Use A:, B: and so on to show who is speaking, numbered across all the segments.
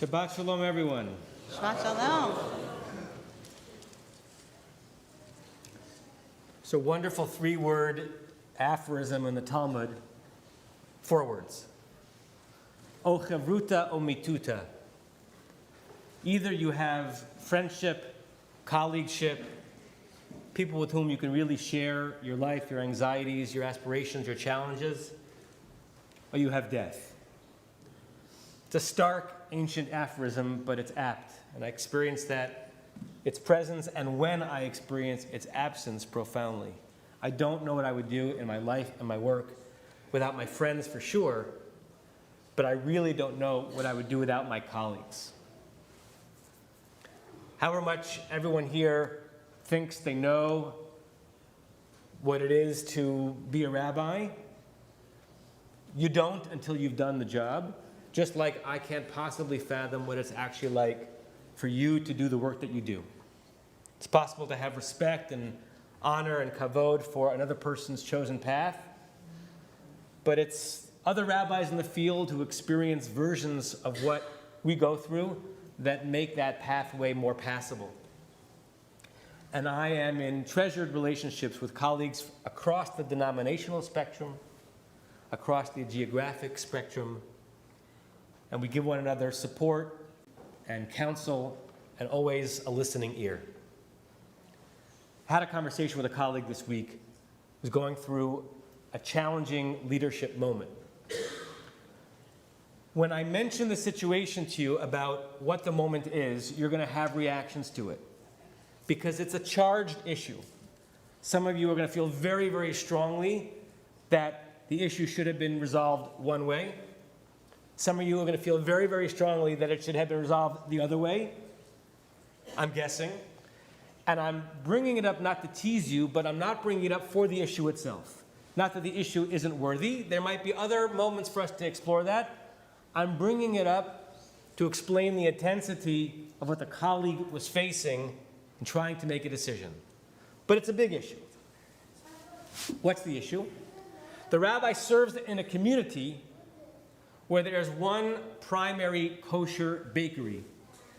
A: Shabbat Shalom, everyone.
B: Shabbat Shalom.
A: So wonderful three-word aphorism in the Talmud. 4 words. O chavruta o mituta. Either you have friendship, colleagueship, people with whom you can really share your life, your anxieties, your aspirations, your challenges, or you have death. It's a stark, ancient aphorism, but it's apt. And I experience that, its presence, and when I experience its absence profoundly. I don't know what I would do in my life and my work without my friends for sure, but I really don't know what I would do without my colleagues. However much everyone here thinks they know what it is to be a rabbi, you don't until you've done the job. Just like I can't possibly fathom what it's actually like for you to do the work that you do. It's possible to have respect and honor and kavod for another person's chosen path, but it's other rabbis in the field who experience versions of what we go through that make that pathway more passable. And I am in treasured relationships with colleagues across the denominational spectrum, across the geographic spectrum, and we give one another support and counsel and always a listening ear. I had a conversation with a colleague this week who was going through a challenging leadership moment. When I mention the situation to you about what the moment is, you're going to have reactions to it because it's a charged issue. Some of you are going to feel very, very strongly that the issue should have been resolved one way. Some of you are going to feel very, very strongly that it should have been resolved the other way, I'm guessing. And I'm bringing it up not to tease you, but I'm not bringing it up for the issue itself. Not that the issue isn't worthy. There might be other moments for us to explore that. I'm bringing it up to explain the intensity of what the colleague was facing and trying to make a decision. But it's a big issue. What's the issue? The rabbi serves in a community where there's one primary kosher bakery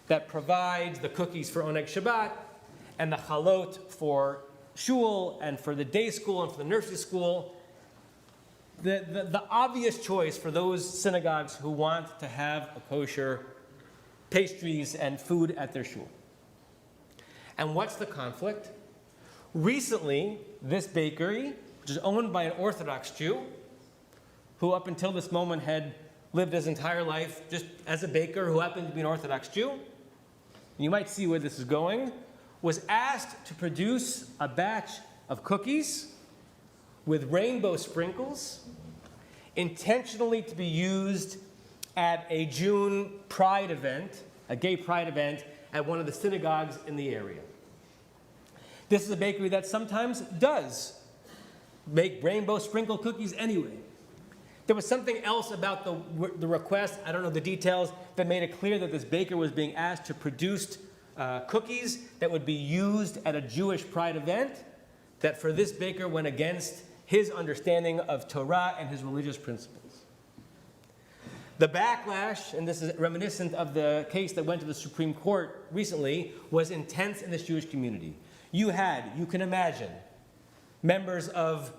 A: that provides the cookies for Oneg Shabbat and the chalot for shul and for the day school and for the nursery school. The obvious choice for those synagogues who want to have a kosher pastries and food at their shul. And what's the conflict? Recently, this bakery, which is owned by an Orthodox Jew, who up until this moment had lived his entire life just as a baker who happened to be an Orthodox Jew, and you might see where this is going, was asked to produce a batch of cookies with rainbow sprinkles, intentionally to be used at a June pride event, a gay pride event, at one of the synagogues in the area. This is a bakery that sometimes does make rainbow sprinkle cookies anyway. There was something else about the request, I don't know the details, that made it clear that this baker was being asked to produce cookies that would be used at a Jewish pride event, that for this baker went against his understanding of Torah and his religious principles. The backlash, and this is reminiscent of the case that went to the Supreme Court recently, was intense in this Jewish community. You can imagine, members of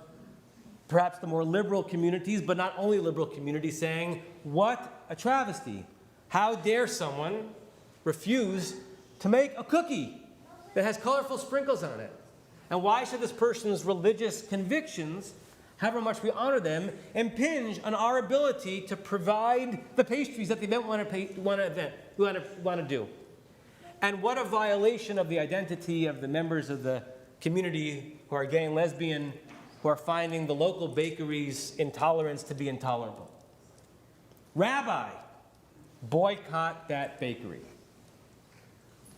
A: perhaps the more liberal communities, but not only liberal communities, saying, what a travesty. How dare someone refuse to make a cookie that has colorful sprinkles on it? And why should this person's religious convictions, however much we honor them, impinge on our ability to provide the pastries that the event want to do? And what a violation of the identity of the members of the community who are gay and lesbian, who are finding the local bakery's intolerance to be intolerable. Rabbi, boycott that bakery.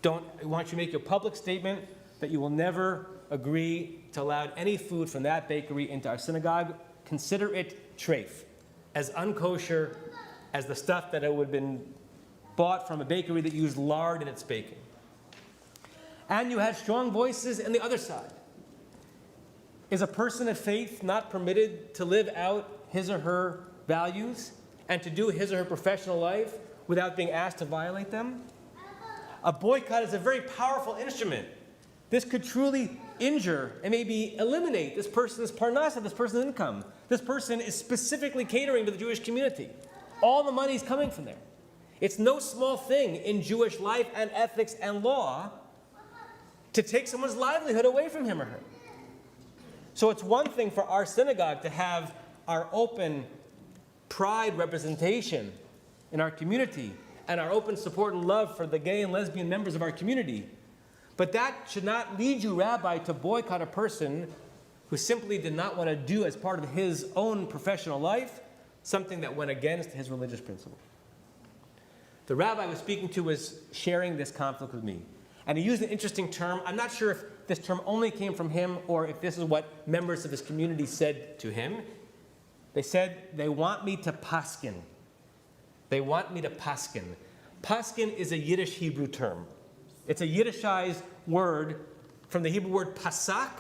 A: I want you to make your public statement that you will never agree to allow any food from that bakery into our synagogue. Consider it treif, as unkosher as the stuff that would have been bought from a bakery that used lard in its baking. And you had strong voices on the other side. Is a person of faith not permitted to live out his or her values and to do his or her professional life without being asked to violate them? A boycott is a very powerful instrument. This could truly injure and maybe eliminate this person's parnasa, this person's income. This person is specifically catering to the Jewish community. All the money is coming from there. It's no small thing in Jewish life and ethics and law to take someone's livelihood away from him or her. So it's one thing for our synagogue to have our open pride representation in our community and our open support and love for the gay and lesbian members of our community. But that should not lead you, Rabbi, to boycott a person who simply did not want to do as part of his own professional life something that went against his religious principle. The rabbi I was speaking to was sharing this conflict with me. And he used an interesting term. I'm not sure if this term only came from him or if this is what members of his community said to him. They said, they want me to paskin. They want me to paskin. Paskin is a Yiddish Hebrew term. It's a Yiddishized word from the Hebrew word pasak,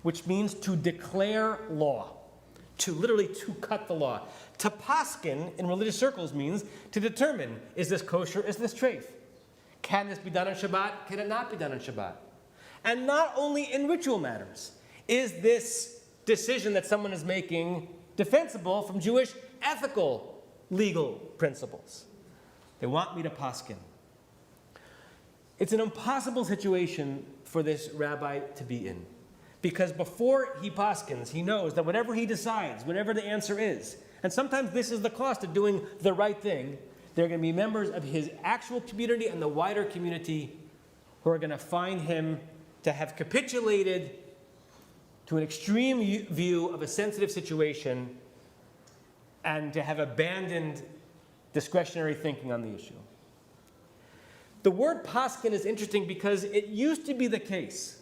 A: which means to declare law, literally to cut the law. To paskin in religious circles means to determine, is this kosher, is this treif? Can this be done on Shabbat? Can it not be done on Shabbat? And not only in ritual matters. Is this decision that someone is making defensible from Jewish ethical legal principles? They want me to paskin. It's an impossible situation for this rabbi to be in. Because before he paskins, he knows that whatever he decides, whatever the answer is, and sometimes this is the cost of doing the right thing, there are going to be members of his actual community and the wider community who are going to find him to have capitulated to an extreme view of a sensitive situation and to have abandoned discretionary thinking on the issue. The word paskin is interesting because it used to be the case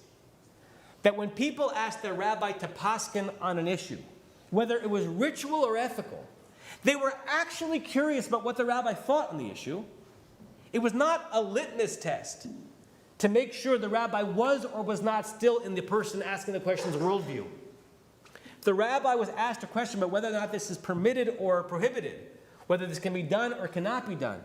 A: that when people asked their rabbi to paskin on an issue, whether it was ritual or ethical, they were actually curious about what the rabbi thought on the issue. It was not a litmus test to make sure the rabbi was or was not still in the person asking the question's worldview. If the rabbi was asked a question about whether or not this is permitted or prohibited, whether this can be done or cannot be done,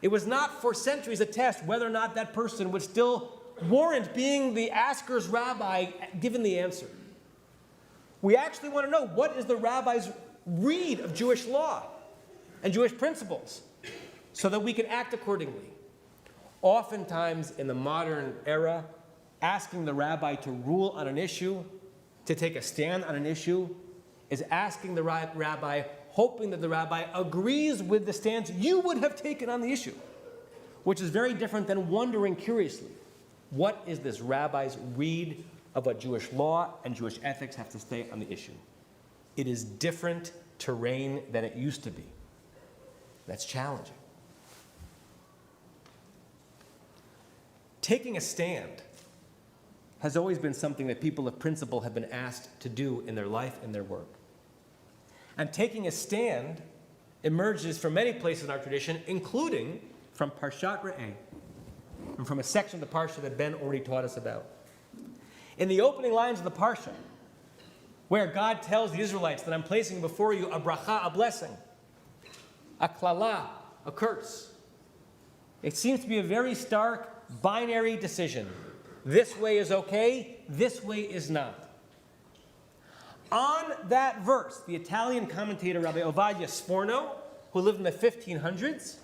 A: it was not for centuries a test whether or not that person would still warrant being the asker's rabbi given the answer. We actually want to know, what is the rabbi's read of Jewish law and Jewish principles so that we can act accordingly. Oftentimes in the modern era, asking the rabbi to rule on an issue, to take a stand on an issue, is asking the rabbi, hoping that the rabbi agrees with the stance you would have taken on the issue, which is very different than wondering curiously, what is this rabbi's read of what Jewish law and Jewish ethics have to say on the issue? It is different terrain than it used to be. That's challenging. Taking a stand has always been something that people of principle have been asked to do in their life and their work. And taking a stand emerges from many places in our tradition, including from Parshat Re'eh, and from a section of the Parsha that Ben already taught us about. In the opening lines of the Parsha, where God tells the Israelites that I'm placing before you a bracha, a blessing, a klala, a curse, it seems to be a very stark binary decision. This way is okay, this way is not. On that verse, the Italian commentator Rabbi Ovadia Sforno, who lived in the 1500s,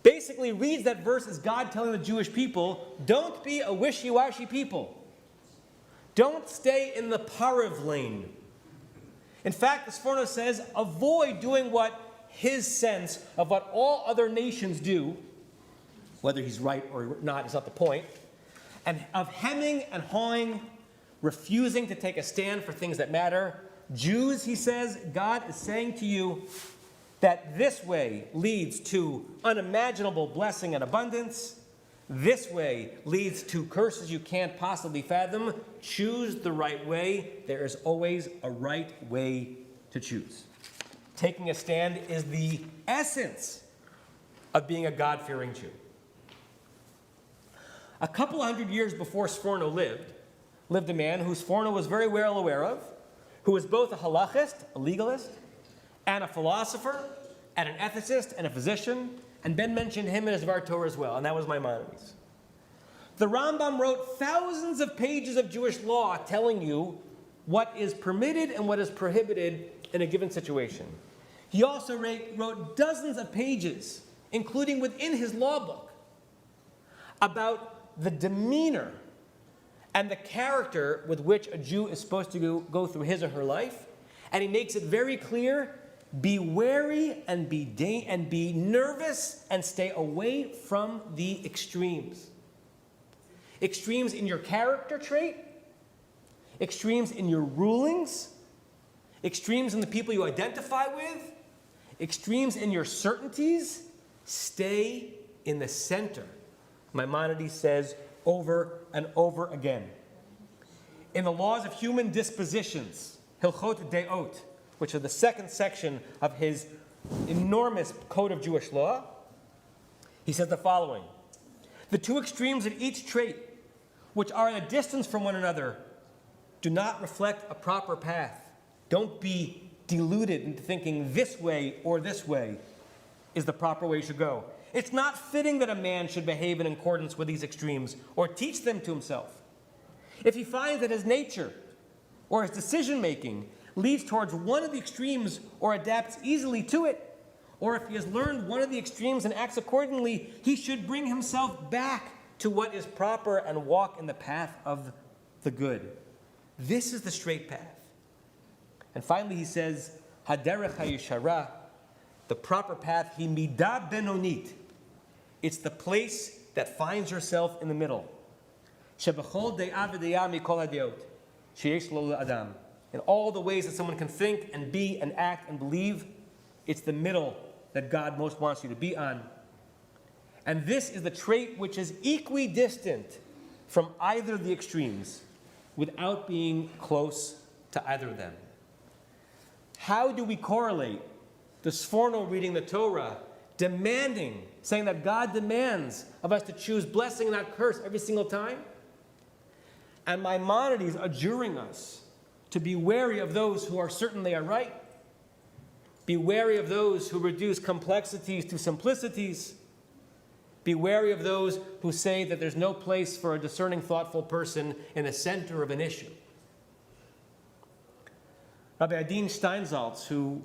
A: basically reads that verse as God telling the Jewish people, don't be a wishy-washy people. Don't stay in the pariv lane. In fact, the Sforno says, avoid doing what his sense of what all other nations do, whether he's right or not is not the point, and of hemming and hawing, refusing to take a stand for things that matter. Jews, he says, God is saying to you that this way leads to unimaginable blessing and abundance. This way leads to curses you can't possibly fathom. Choose the right way. There is always a right way to choose. Taking a stand is the essence of being a God-fearing Jew. A couple hundred years before Sforno lived a man who Sforno was very well aware of, who was both a halachist, a legalist, and a philosopher, and an ethicist and a physician, and Ben mentioned him in his Dvar Torah as well, and that was Maimonides. The Rambam wrote thousands of pages of Jewish law telling you what is permitted and what is prohibited in a given situation. He also wrote dozens of pages, including within his law book, about the demeanor and the character with which a Jew is supposed to go through his or her life. And he makes it very clear, be wary and be nervous and stay away from the extremes. Extremes in your character trait, extremes in your rulings, extremes in the people you identify with, extremes in your certainties. Stay in the center, Maimonides says over and over again. In the laws of human dispositions, Hilchot Deot, which are the second section of his enormous code of Jewish law, he says the following: the two extremes of each trait, which are at a distance from one another, do not reflect a proper path. Don't be deluded into thinking this way or this way is the proper way you should go. It's not fitting that a man should behave in accordance with these extremes or teach them to himself. If he finds that his nature or his decision-making leads towards one of the extremes or adapts easily to it, or if he has learned one of the extremes and acts accordingly, he should bring himself back to what is proper and walk in the path of the good. This is the straight path. And finally he says, Haderech HaYeshara, the proper path, hi midah benonit. It's the place that finds yourself in the middle. Shebechol de'ah v'de'ah mikol hadeot, sheyesh lo le'adam. In all the ways that someone can think and be and act and believe, it's the middle that God most wants you to be on. And this is the trait which is equidistant from either of the extremes without being close to either of them. How do we correlate the Sforno reading the Torah, saying that God demands of us to choose blessing and not curse every single time, and Maimonides adjuring us to be wary of those who are certain they are right, be wary of those who reduce complexities to simplicities, be wary of those who say that there's no place for a discerning, thoughtful person in the center of an issue. Rabbi Adin Steinsaltz, who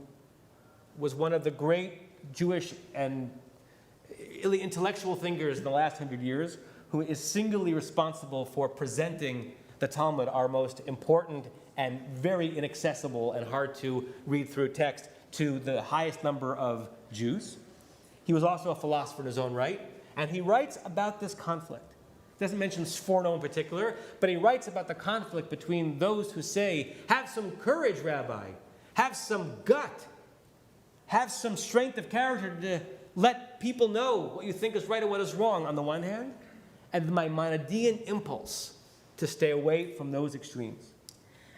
A: was one of the great Jewish and intellectual thinkers in the last 100 years, who is singularly responsible for presenting the Talmud, our most important and very inaccessible and hard to read through text, to the highest number of Jews. He was also a philosopher in his own right, and he writes about this conflict. He doesn't mention Sforno in particular, but he writes about the conflict between those who say, have some courage, Rabbi, have some gut, have some strength of character to let people know what you think is right and what is wrong on the one hand, and the Maimonidean impulse to stay away from those extremes.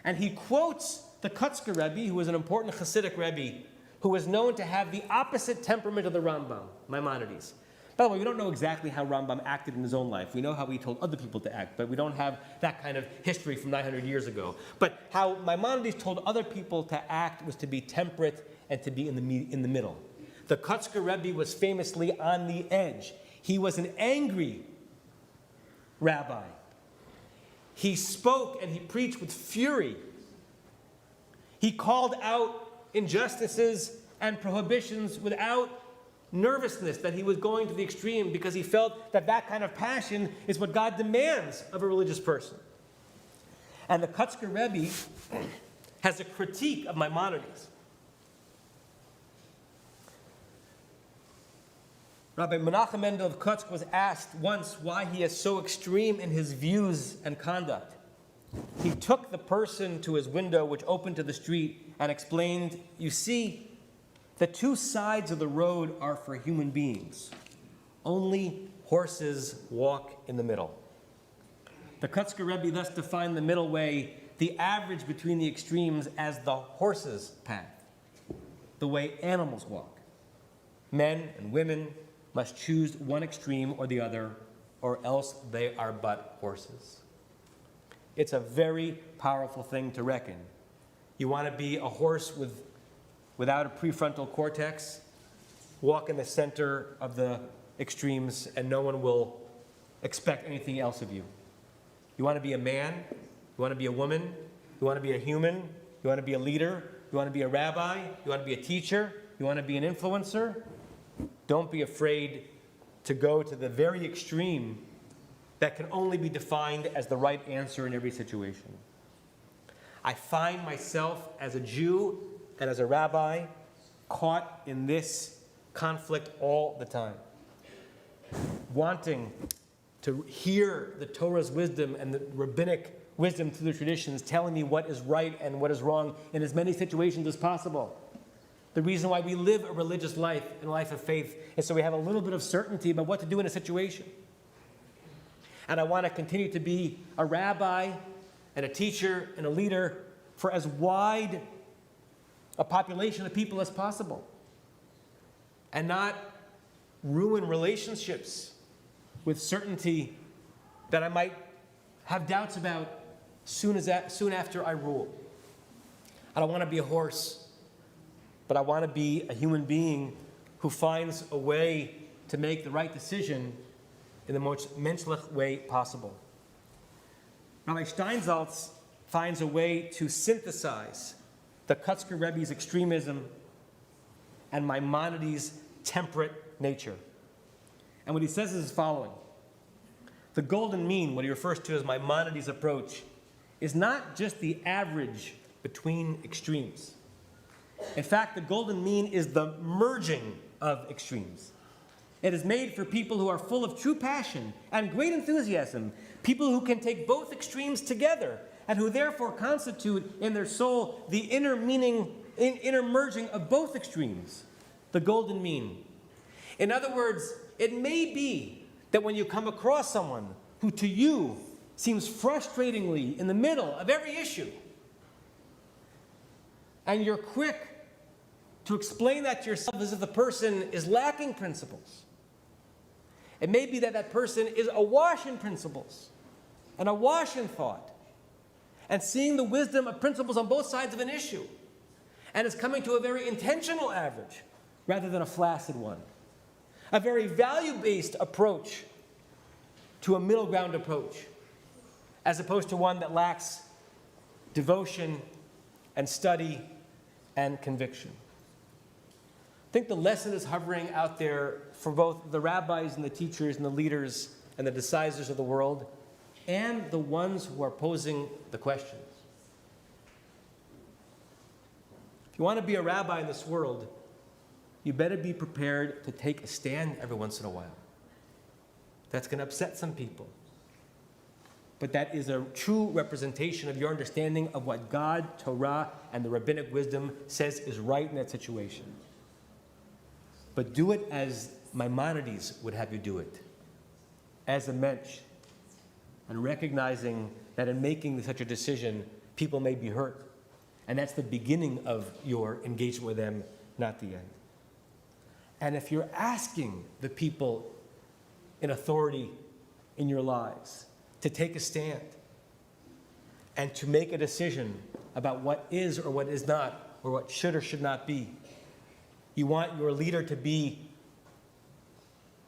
A: And he quotes the Kotzker Rebbe, who was an important Hasidic Rebbe, who was known to have the opposite temperament of the Rambam, Maimonides. By the way, we don't know exactly how Rambam acted in his own life. We know how he told other people to act, but we don't have that kind of history from 900 years ago. But how Maimonides told other people to act was to be temperate and to be in the middle. The Kotzker Rebbe was famously on the edge. He was an angry rabbi. He spoke and he preached with fury. He called out injustices and prohibitions without nervousness that he was going to the extreme, because he felt that that kind of passion is what God demands of a religious person. And the Kotzker Rebbe has a critique of Maimonides. Rabbi Menachem Mendel of Kotzk was asked once why he is so extreme in his views and conduct. He took the person to his window, which opened to the street, and explained, you see, the two sides of the road are for human beings. Only horses walk in the middle. The Kotzker Rebbe thus defined the middle way, the average between the extremes, as the horse's path, the way animals walk. Men and women must choose one extreme or the other, or else they are but horses. It's a very powerful thing to reckon. You want to be a horse without a prefrontal cortex? walk in the center of the extremes, and no one will expect anything else of you. You want to be a man, you want to be a woman, you want to be a human, you want to be a leader, you want to be a rabbi, you want to be a teacher, you want to be an influencer. Don't be afraid to go to the very extreme that can only be defined as the right answer in every situation. I find myself as a Jew and as a rabbi caught in this conflict all the time, wanting to hear the Torah's wisdom and the rabbinic wisdom through the traditions telling me what is right and what is wrong in as many situations as possible. The reason why we live a religious life and a life of faith is so we have a little bit of certainty about what to do in a situation. And I want to continue to be a rabbi and a teacher and a leader for as wide a population of people as possible, and not ruin relationships with certainty that I might have doubts about soon after I rule. I don't want to be a horse, but I want to be a human being who finds a way to make the right decision in the most menschlich way possible. Rabbi Steinsaltz finds a way to synthesize the Kutzker Rebbe's extremism and Maimonides' temperate nature. And what he says is the following. The golden mean, what he refers to as Maimonides' approach, is not just the average between extremes. In fact, the golden mean is the merging of extremes. It is made for people who are full of true passion and great enthusiasm, people who can take both extremes together and who therefore constitute in their soul the inner merging of both extremes, the golden mean. In other words, it may be that when you come across someone who to you seems frustratingly in the middle of every issue, and you're quick to explain that to yourself as if the person is lacking principles. It may be that that person is awash in principles and awash in thought and seeing the wisdom of principles on both sides of an issue and is coming to a very intentional average rather than a flaccid one. A very value-based approach to a middle ground approach, as opposed to one that lacks devotion and study and conviction. I think the lesson is hovering out there for both the rabbis and the teachers and the leaders and the decisors of the world and the ones who are posing the questions. If you want to be a rabbi in this world, you better be prepared to take a stand every once in a while. That's going to upset some people. But that is a true representation of your understanding of what God, Torah, and the rabbinic wisdom says is right in that situation. But do it as Maimonides would have you do it, as a Mentsch, and recognizing that in making such a decision, people may be hurt. And that's the beginning of your engagement with them, not the end. And if you're asking the people in authority in your lives to take a stand and to make a decision about what is or what is not, or what should or should not be, you want your leader to be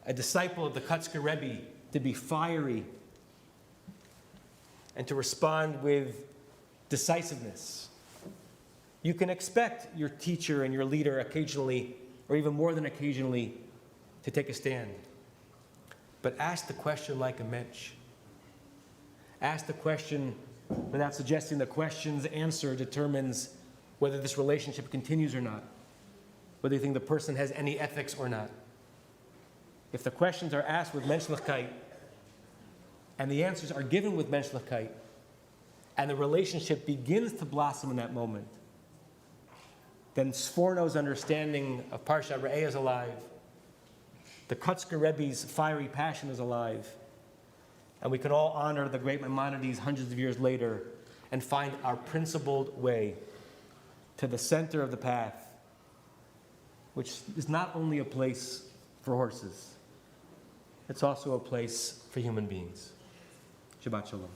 A: a disciple of the Kutzker Rebbe, to be fiery, and to respond with decisiveness. You can expect your teacher and your leader occasionally, or even more than occasionally, to take a stand. But ask the question like a Mentsch. Ask the question without suggesting the question's answer determines whether this relationship continues or not, whether you think the person has any ethics or not. If the questions are asked with menschlichkeit, and the answers are given with menschlichkeit, and the relationship begins to blossom in that moment, then Sforno's understanding of Parshat Re'eh is alive. The Kutzker Rebbe's fiery passion is alive. And we can all honor the great Maimonides hundreds of years later and find our principled way to the center of the path, which is not only a place for horses, it's also a place for human beings. Shabbat Shalom.